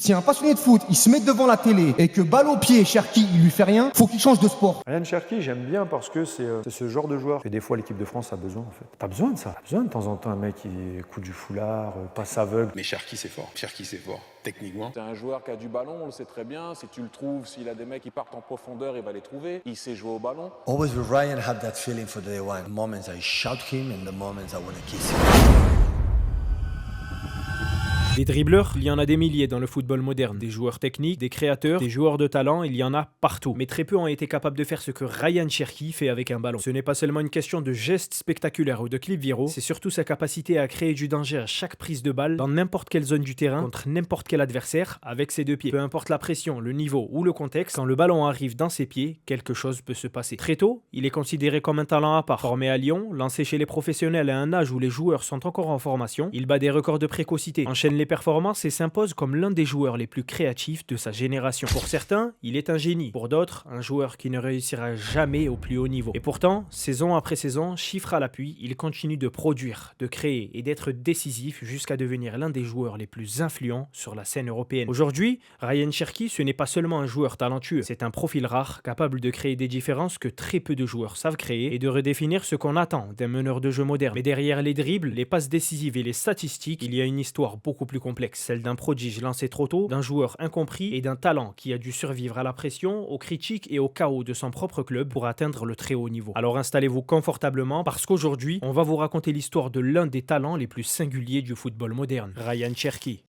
Si un passionné de foot, il se met devant la télé et que balle au pied, Cherki, il lui fait rien, faut qu'il change de sport. Ryan Cherki, j'aime bien parce que c'est ce genre de joueur que des fois l'équipe de France a besoin en fait. T'as besoin de ça. T'as besoin de temps en temps un mec qui écoute du foulard, passe aveugle. Mais Cherki c'est fort. Cherki c'est fort. Techniquement. C'est un joueur qui a du ballon, on le sait très bien. Si tu le trouves, s'il a des mecs qui partent en profondeur, il va les trouver. Il sait jouer au ballon. Always with Ryan, had that feeling for the one. The moments I shout him and the moments I want to kiss him. Des dribbleurs, il y en a des milliers dans le football moderne. Des joueurs techniques, des créateurs, des joueurs de talent, il y en a partout. Mais très peu ont été capables de faire ce que Ryan Cherki fait avec un ballon. Ce n'est pas seulement une question de gestes spectaculaires ou de clips viraux, c'est surtout sa capacité à créer du danger à chaque prise de balle, dans n'importe quelle zone du terrain, contre n'importe quel adversaire, avec ses deux pieds. Peu importe la pression, le niveau ou le contexte, quand le ballon arrive dans ses pieds, quelque chose peut se passer. Très tôt, il est considéré comme un talent à part. Formé à Lyon, lancé chez les professionnels à un âge où les joueurs sont encore en formation, il bat des records de précocité, enchaîne les performances et s'impose comme l'un des joueurs les plus créatifs de sa génération. Pour certains, il est un génie. Pour d'autres, un joueur qui ne réussira jamais au plus haut niveau. Et pourtant, saison après saison, chiffre à l'appui, il continue de produire, de créer et d'être décisif jusqu'à devenir l'un des joueurs les plus influents sur la scène européenne. Aujourd'hui, Ryan Cherki, ce n'est pas seulement un joueur talentueux, c'est un profil rare, capable de créer des différences que très peu de joueurs savent créer et de redéfinir ce qu'on attend d'un meneur de jeu moderne. Mais derrière les dribbles, les passes décisives et les statistiques, il y a une histoire beaucoup plus complexe. Celle d'un prodige lancé trop tôt, d'un joueur incompris et d'un talent qui a dû survivre à la pression, aux critiques et au chaos de son propre club pour atteindre le très haut niveau. Alors installez-vous confortablement parce qu'aujourd'hui, on va vous raconter l'histoire de l'un des talents les plus singuliers du football moderne, Ryan Cherki.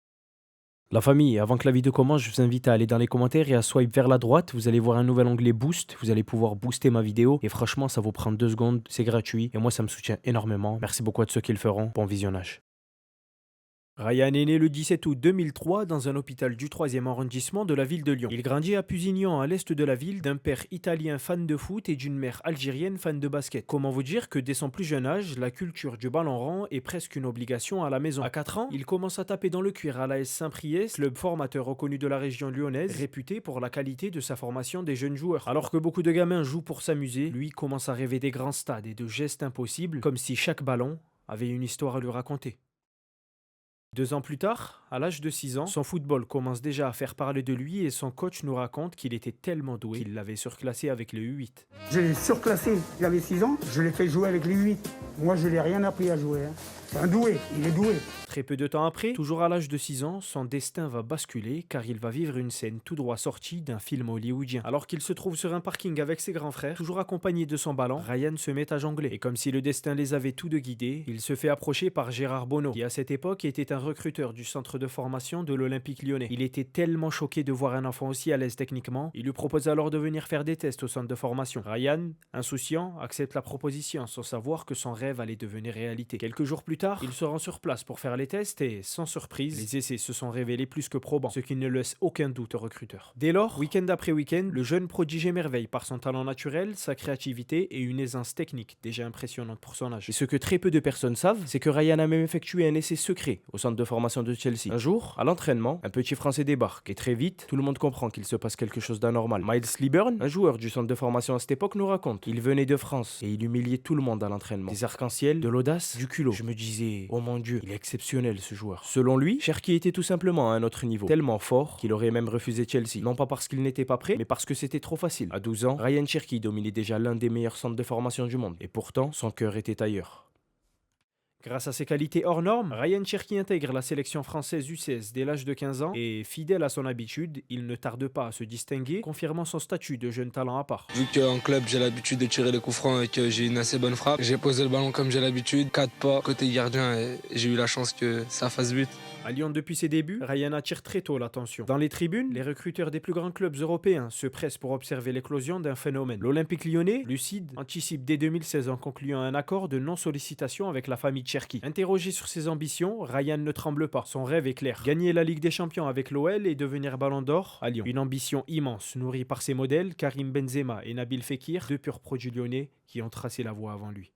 La famille, avant que la vidéo commence, je vous invite à aller dans les commentaires et à swipe vers la droite. Vous allez voir un nouvel onglet Boost. Vous allez pouvoir booster ma vidéo. Et franchement, ça vous prend 2 secondes. C'est gratuit. Et moi, ça me soutient énormément. Merci beaucoup à tous ceux qui le feront. Bon visionnage. Ryan est né le 17 août 2003 dans un hôpital du 3e arrondissement de la ville de Lyon. Il grandit à Pusignan, à l'est de la ville, d'un père italien fan de foot et d'une mère algérienne fan de basket. Comment vous dire que dès son plus jeune âge, la culture du ballon rond est presque une obligation à la maison. À 4 ans, il commence à taper dans le cuir à l'AS Saint-Priest, club formateur reconnu de la région lyonnaise, réputé pour la qualité de sa formation des jeunes joueurs. Alors que beaucoup de gamins jouent pour s'amuser, lui commence à rêver des grands stades et de gestes impossibles, comme si chaque ballon avait une histoire à lui raconter. 2 ans plus tard, à l'âge de 6 ans, son football commence déjà à faire parler de lui et son coach nous raconte qu'il était tellement doué qu'il l'avait surclassé avec le U8. Je l'ai surclassé, il avait 6 ans, je l'ai fait jouer avec le U8. Moi, je l'ai rien appris à jouer. C'est un doué, il est doué. Très peu de temps après, toujours à l'âge de 6 ans, son destin va basculer car il va vivre une scène tout droit sortie d'un film hollywoodien. Alors qu'il se trouve sur un parking avec ses grands frères, toujours accompagné de son ballon, Ryan se met à jongler. Et comme si le destin les avait tous deux guidés, il se fait approcher par Gérard Bonneau, qui à cette époque était un recruteur du centre de formation de l'Olympique Lyonnais. Il était tellement choqué de voir un enfant aussi à l'aise techniquement, il lui propose alors de venir faire des tests au centre de formation. Ryan, insouciant, accepte la proposition sans savoir que son rêve allait devenir réalité. Quelques jours plus tard, il se rend sur place pour faire les tests et, sans surprise, les essais se sont révélés plus que probants, ce qui ne laisse aucun doute au recruteur. Dès lors, week-end après week-end, le jeune prodige émerveille par son talent naturel, sa créativité et une aisance technique déjà impressionnante pour son âge. Et ce que très peu de personnes savent, c'est que Ryan a même effectué un essai secret au centre de formation de Chelsea. Un jour, à l'entraînement, un petit Français débarque et très vite, tout le monde comprend qu'il se passe quelque chose d'anormal. Miles Liburn, un joueur du centre de formation à cette époque, nous raconte qu'il venait de France et il humiliait tout le monde à l'entraînement. Des arcs-en-ciel, de l'audace, du culot. Je me disais, oh mon Dieu, il est exceptionnel ce joueur. Selon lui, Cherki était tout simplement à un autre niveau, tellement fort qu'il aurait même refusé Chelsea. Non pas parce qu'il n'était pas prêt, mais parce que c'était trop facile. À 12 ans, Ryan Cherki dominait déjà l'un des meilleurs centres de formation du monde. Et pourtant, son cœur était ailleurs. Grâce à ses qualités hors normes, Ryan Cherki intègre la sélection française U16 dès l'âge de 15 ans et, fidèle à son habitude, il ne tarde pas à se distinguer, confirmant son statut de jeune talent à part. Vu qu'en club j'ai l'habitude de tirer les coups francs et que j'ai une assez bonne frappe, j'ai posé le ballon comme j'ai l'habitude, 4 pas côté gardien et j'ai eu la chance que ça fasse but. À Lyon depuis ses débuts, Ryan attire très tôt l'attention. Dans les tribunes, les recruteurs des plus grands clubs européens se pressent pour observer l'éclosion d'un phénomène. L'Olympique Lyonnais, lucide, anticipe dès 2016 en concluant un accord de non-sollicitation avec la famille Cherki. Interrogé sur ses ambitions, Ryan ne tremble pas. Son rêve est clair. Gagner la Ligue des Champions avec l'OL et devenir Ballon d'Or à Lyon. Une ambition immense, nourrie par ses modèles, Karim Benzema et Nabil Fekir, 2 purs produits lyonnais qui ont tracé la voie avant lui.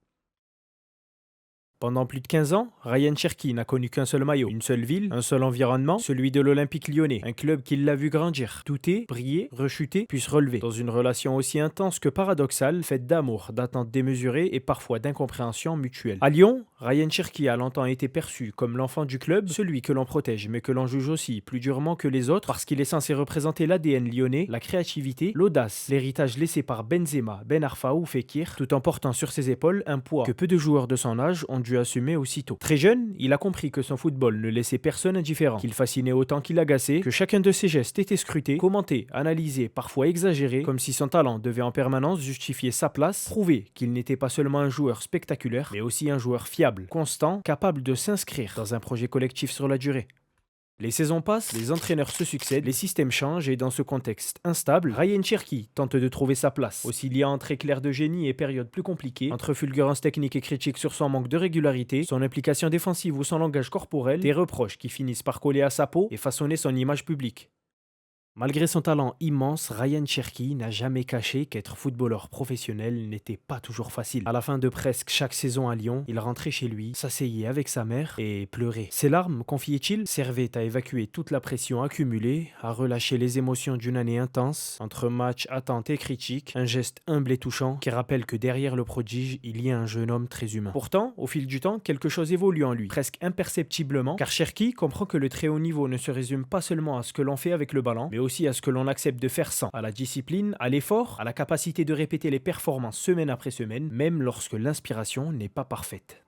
Pendant plus de 15 ans, Ryan Cherki n'a connu qu'un seul maillot, une seule ville, un seul environnement, celui de l'Olympique Lyonnais, un club qui l'a vu grandir, touter, briller, rechuter, puis se relever, dans une relation aussi intense que paradoxale, faite d'amour, d'attentes démesurées et parfois d'incompréhension mutuelle. À Lyon, Ryan Cherki a longtemps été perçu comme l'enfant du club, celui que l'on protège mais que l'on juge aussi plus durement que les autres parce qu'il est censé représenter l'ADN lyonnais, la créativité, l'audace, l'héritage laissé par Benzema, Ben Arfa ou Fekir, tout en portant sur ses épaules un poids que peu de joueurs de son âge ont dû assumer aussitôt. Très jeune, il a compris que son football ne laissait personne indifférent, qu'il fascinait autant qu'il agaçait, que chacun de ses gestes était scruté, commenté, analysé, parfois exagéré, comme si son talent devait en permanence justifier sa place, prouver qu'il n'était pas seulement un joueur spectaculaire, mais aussi un joueur fiable, constant, capable de s'inscrire dans un projet collectif sur la durée. Les saisons passent, les entraîneurs se succèdent, les systèmes changent et dans ce contexte instable, Ryan Cherki tente de trouver sa place. Oscillant entre éclairs de génie et périodes plus compliquées, entre fulgurances techniques et critiques sur son manque de régularité, son implication défensive ou son langage corporel, des reproches qui finissent par coller à sa peau et façonner son image publique. Malgré son talent immense, Ryan Cherki n'a jamais caché qu'être footballeur professionnel n'était pas toujours facile. À la fin de presque chaque saison à Lyon, il rentrait chez lui, s'asseyait avec sa mère et pleurait. Ses larmes, confiait-il, servaient à évacuer toute la pression accumulée, à relâcher les émotions d'une année intense, entre matchs, attentes et critiques, un geste humble et touchant qui rappelle que derrière le prodige, il y a un jeune homme très humain. Pourtant, au fil du temps, quelque chose évolue en lui, presque imperceptiblement, car Cherki comprend que le très haut niveau ne se résume pas seulement à ce que l'on fait avec le ballon, mais aussi à ce que l'on accepte de faire sans, à la discipline, à l'effort, à la capacité de répéter les performances semaine après semaine, même lorsque l'inspiration n'est pas parfaite.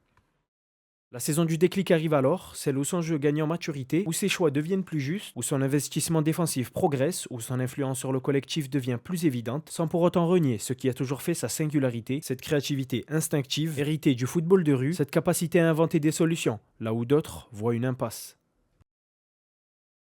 La saison du déclic arrive alors, celle où son jeu gagne en maturité, où ses choix deviennent plus justes, où son investissement défensif progresse, où son influence sur le collectif devient plus évidente, sans pour autant renier ce qui a toujours fait sa singularité, cette créativité instinctive, héritée du football de rue, cette capacité à inventer des solutions, là où d'autres voient une impasse.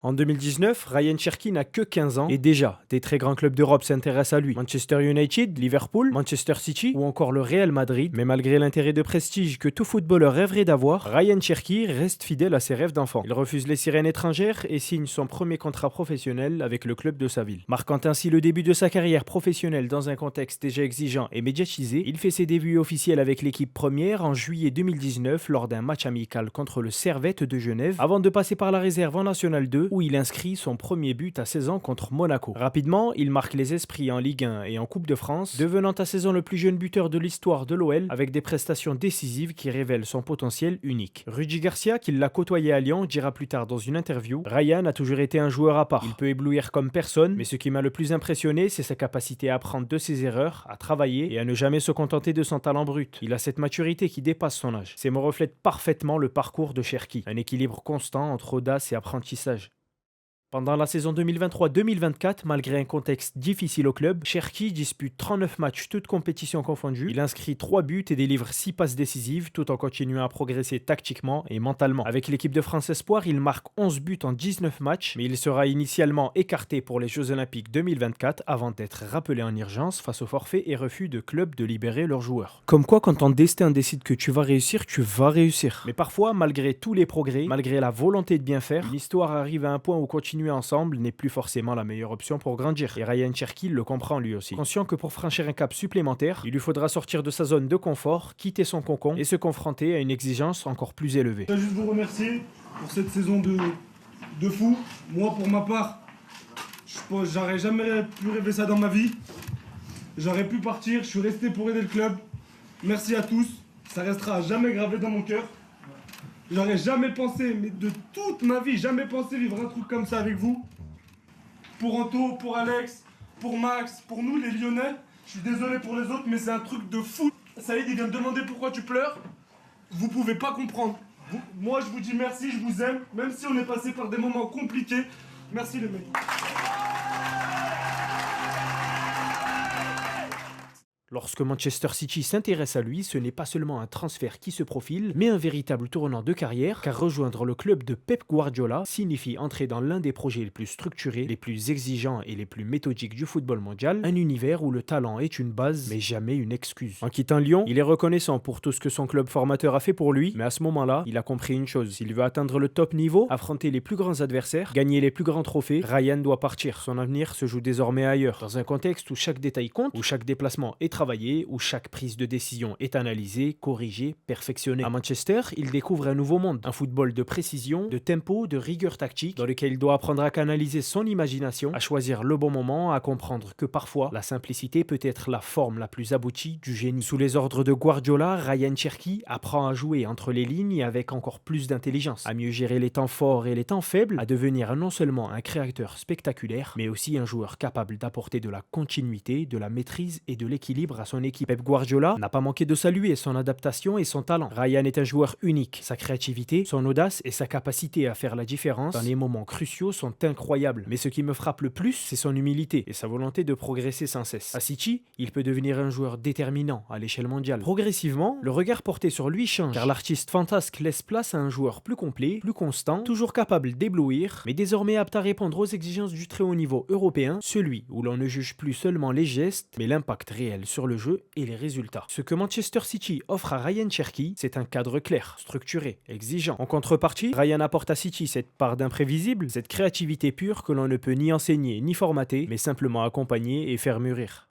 En 2019, Ryan Cherki n'a que 15 ans et déjà, des très grands clubs d'Europe s'intéressent à lui. Manchester United, Liverpool, Manchester City ou encore le Real Madrid. Mais malgré l'intérêt de prestige que tout footballeur rêverait d'avoir, Ryan Cherki reste fidèle à ses rêves d'enfant. Il refuse les sirènes étrangères et signe son premier contrat professionnel avec le club de sa ville. Marquant ainsi le début de sa carrière professionnelle dans un contexte déjà exigeant et médiatisé, il fait ses débuts officiels avec l'équipe première en juillet 2019 lors d'un match amical contre le Servette de Genève, avant de passer par la réserve en National 2 où il inscrit son premier but à 16 ans contre Monaco. Rapidement, il marque les esprits en Ligue 1 et en Coupe de France, devenant à 16 ans le plus jeune buteur de l'histoire de l'OL avec des prestations décisives qui révèlent son potentiel unique. Rudy Garcia, qui l'a côtoyé à Lyon, dira plus tard dans une interview: Ryan a toujours été un joueur à part. Il peut éblouir comme personne, mais ce qui m'a le plus impressionné, c'est sa capacité à apprendre de ses erreurs, à travailler et à ne jamais se contenter de son talent brut. Il a cette maturité qui dépasse son âge. Ces mots reflètent parfaitement le parcours de Cherki, un équilibre constant entre audace et apprentissage. Pendant la saison 2023-2024, malgré un contexte difficile au club, Cherki dispute 39 matchs, toutes compétitions confondues. Il inscrit 3 buts et délivre 6 passes décisives, tout en continuant à progresser tactiquement et mentalement. Avec l'équipe de France Espoir, il marque 11 buts en 19 matchs, mais il sera initialement écarté pour les Jeux Olympiques 2024 avant d'être rappelé en urgence face au forfait et refus de clubs de libérer leurs joueurs. Comme quoi, quand ton destin décide que tu vas réussir, tu vas réussir. Mais parfois, malgré tous les progrès, malgré la volonté de bien faire, une histoire arrive à un point où continuer ensemble n'est plus forcément la meilleure option pour grandir. Et Ryan Cherki le comprend lui aussi. Conscient que pour franchir un cap supplémentaire, il lui faudra sortir de sa zone de confort, quitter son cocon et se confronter à une exigence encore plus élevée. Je voudrais juste vous remercier pour cette saison de fou. Moi, pour ma part, j'aurais jamais pu rêver ça dans ma vie. J'aurais pu partir, je suis resté pour aider le club. Merci à tous, ça restera à jamais gravé dans mon cœur. J'aurais jamais pensé, mais de toute ma vie, jamais pensé vivre un truc comme ça avec vous. Pour Anto, pour Alex, pour Max, pour nous les Lyonnais. Je suis désolé pour les autres, mais c'est un truc de fou. Saïd, il vient me demander pourquoi tu pleures. Vous pouvez pas comprendre. Moi, je vous dis merci, je vous aime, même si on est passé par des moments compliqués. Merci les mecs. Lorsque Manchester City s'intéresse à lui, ce n'est pas seulement un transfert qui se profile, mais un véritable tournant de carrière, car rejoindre le club de Pep Guardiola signifie entrer dans l'un des projets les plus structurés, les plus exigeants et les plus méthodiques du football mondial, un univers où le talent est une base, mais jamais une excuse. En quittant Lyon, il est reconnaissant pour tout ce que son club formateur a fait pour lui, mais à ce moment-là, il a compris une chose: s'il veut atteindre le top niveau, affronter les plus grands adversaires, gagner les plus grands trophées, Ryan doit partir. Son avenir se joue désormais ailleurs, dans un contexte où chaque détail compte, où chaque déplacement est travaillé, où chaque prise de décision est analysée, corrigée, perfectionnée. À Manchester, il découvre un nouveau monde, un football de précision, de tempo, de rigueur tactique, dans lequel il doit apprendre à canaliser son imagination, à choisir le bon moment, à comprendre que parfois, la simplicité peut être la forme la plus aboutie du génie. Sous les ordres de Guardiola, Ryan Cherki apprend à jouer entre les lignes et avec encore plus d'intelligence, à mieux gérer les temps forts et les temps faibles, à devenir non seulement un créateur spectaculaire, mais aussi un joueur capable d'apporter de la continuité, de la maîtrise et de l'équilibre à son équipe. Pep Guardiola n'a pas manqué de saluer son adaptation et son talent. Ryan est un joueur unique. Sa créativité, son audace et sa capacité à faire la différence dans les moments cruciaux sont incroyables. Mais ce qui me frappe le plus, c'est son humilité et sa volonté de progresser sans cesse. À City, il peut devenir un joueur déterminant à l'échelle mondiale. Progressivement, le regard porté sur lui change, car l'artiste fantasque laisse place à un joueur plus complet, plus constant, toujours capable d'éblouir, mais désormais apte à répondre aux exigences du très haut niveau européen, celui où l'on ne juge plus seulement les gestes, mais l'impact réel sur le jeu et les résultats. Ce que Manchester City offre à Ryan Cherki, c'est un cadre clair, structuré, exigeant. En contrepartie, Ryan apporte à City cette part d'imprévisible, cette créativité pure que l'on ne peut ni enseigner ni formater, mais simplement accompagner et faire mûrir.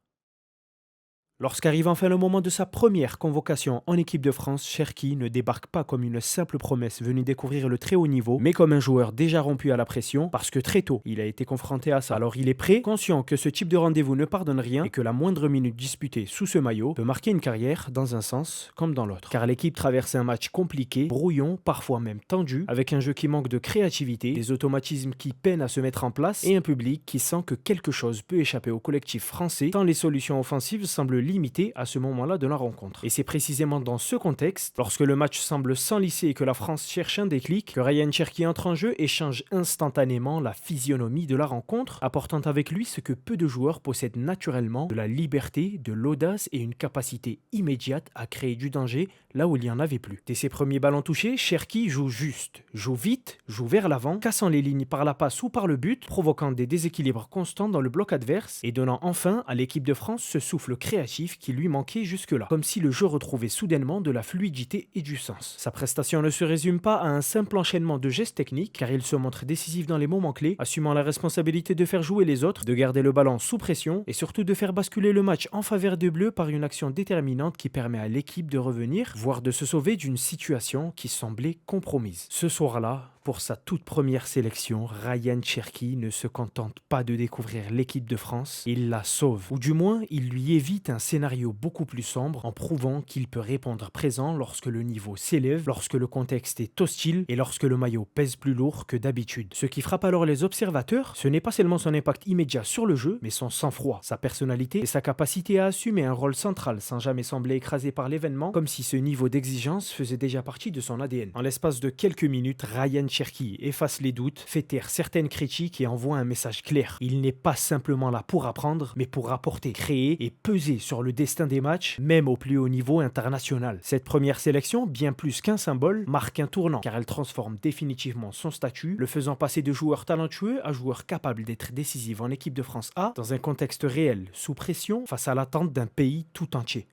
Lorsqu'arrive enfin le moment de sa première convocation en équipe de France, Cherki ne débarque pas comme une simple promesse venue découvrir le très haut niveau, mais comme un joueur déjà rompu à la pression, parce que très tôt, il a été confronté à ça. Alors il est prêt, conscient que ce type de rendez-vous ne pardonne rien et que la moindre minute disputée sous ce maillot peut marquer une carrière dans un sens comme dans l'autre. Car l'équipe traverse un match compliqué, brouillon, parfois même tendu, avec un jeu qui manque de créativité, des automatismes qui peinent à se mettre en place et un public qui sent que quelque chose peut échapper au collectif français, tant les solutions offensives semblent limité à ce moment-là de la rencontre. Et c'est précisément dans ce contexte, lorsque le match semble s'enlicer et que la France cherche un déclic, que Ryan Cherki entre en jeu et change instantanément la physionomie de la rencontre, apportant avec lui ce que peu de joueurs possèdent naturellement, de la liberté, de l'audace et une capacité immédiate à créer du danger là où il n'y en avait plus. Dès ses premiers ballons touchés, Cherki joue juste, joue vite, joue vers l'avant, cassant les lignes par la passe ou par le but, provoquant des déséquilibres constants dans le bloc adverse et donnant enfin à l'équipe de France ce souffle créatif qui lui manquait jusque-là, comme si le jeu retrouvait soudainement de la fluidité et du sens. Sa prestation ne se résume pas à un simple enchaînement de gestes techniques, car il se montre décisif dans les moments clés, assumant la responsabilité de faire jouer les autres, de garder le ballon sous pression et surtout de faire basculer le match en faveur des Bleus par une action déterminante qui permet à l'équipe de revenir, voire de se sauver d'une situation qui semblait compromise. Ce soir-là, pour sa toute première sélection, Ryan Cherki ne se contente pas de découvrir l'équipe de France, il la sauve. Ou du moins, il lui évite un scénario beaucoup plus sombre en prouvant qu'il peut répondre présent lorsque le niveau s'élève, lorsque le contexte est hostile et lorsque le maillot pèse plus lourd que d'habitude. Ce qui frappe alors les observateurs, ce n'est pas seulement son impact immédiat sur le jeu, mais son sang-froid, sa personnalité et sa capacité à assumer un rôle central sans jamais sembler écrasé par l'événement, comme si ce niveau d'exigence faisait déjà partie de son ADN. En l'espace de quelques minutes, Ryan Cherki efface les doutes, fait taire certaines critiques et envoie un message clair. Il n'est pas simplement là pour apprendre, mais pour apporter, créer et peser sur le destin des matchs, même au plus haut niveau international. Cette première sélection, bien plus qu'un symbole, marque un tournant, car elle transforme définitivement son statut, le faisant passer de joueur talentueux à joueur capable d'être décisif en équipe de France A, dans un contexte réel, sous pression, face à l'attente d'un pays tout entier.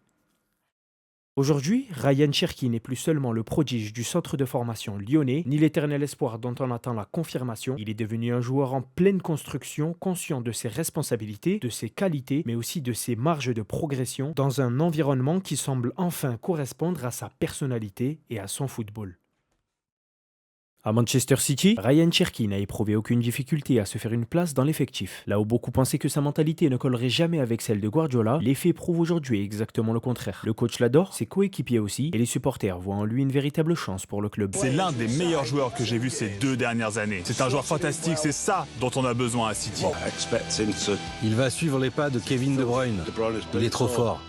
Aujourd'hui, Ryan Cherki n'est plus seulement le prodige du centre de formation lyonnais, ni l'éternel espoir dont on attend la confirmation. Il est devenu un joueur en pleine construction, conscient de ses responsabilités, de ses qualités, mais aussi de ses marges de progression, dans un environnement qui semble enfin correspondre à sa personnalité et à son football. À Manchester City, Ryan Cherki n'a éprouvé aucune difficulté à se faire une place dans l'effectif. Là où beaucoup pensaient que sa mentalité ne collerait jamais avec celle de Guardiola, les faits prouvent aujourd'hui exactement le contraire. Le coach l'adore, ses coéquipiers aussi, et les supporters voient en lui une véritable chance pour le club. C'est l'un des meilleurs joueurs que j'ai vu ces 2 dernières années. C'est un joueur fantastique, c'est ça dont on a besoin à City. Il va suivre les pas de Kevin De Bruyne. Il est trop fort.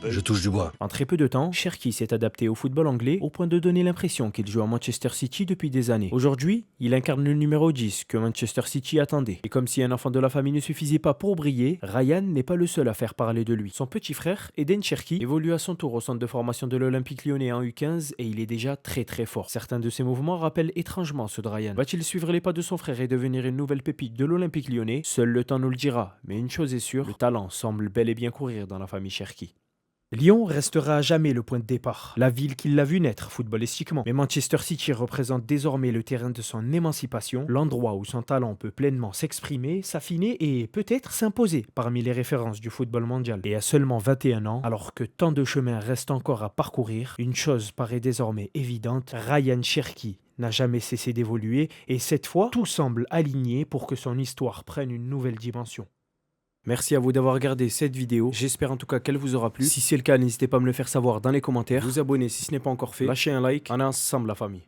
Je touche du bois. En très peu de temps, Cherki s'est adapté au football anglais au point de donner l'impression qu'il joue à Manchester City depuis des années. Aujourd'hui, il incarne le numéro 10 que Manchester City attendait. Et comme si un enfant de la famille ne suffisait pas pour briller, Ryan n'est pas le seul à faire parler de lui. Son petit frère, Eden Cherki, évolue à son tour au centre de formation de l'Olympique Lyonnais en U15 et il est déjà très fort. Certains de ses mouvements rappellent étrangement ceux de Ryan. Va-t-il suivre les pas de son frère et devenir une nouvelle pépite de l'Olympique Lyonnais? Seul le temps nous le dira. Mais une chose est sûre, le talent semble bel et bien courir dans la famille Cherki. Lyon restera à jamais le point de départ, la ville qui l'a vu naître footballistiquement. Mais Manchester City représente désormais le terrain de son émancipation, l'endroit où son talent peut pleinement s'exprimer, s'affiner et peut-être s'imposer parmi les références du football mondial. Et à seulement 21 ans, alors que tant de chemins restent encore à parcourir, une chose paraît désormais évidente, Ryan Cherki n'a jamais cessé d'évoluer et cette fois, tout semble aligné pour que son histoire prenne une nouvelle dimension. Merci à vous d'avoir regardé cette vidéo, j'espère en tout cas qu'elle vous aura plu. Si c'est le cas, n'hésitez pas à me le faire savoir dans les commentaires, vous abonner si ce n'est pas encore fait, lâchez un like, on est ensemble la famille.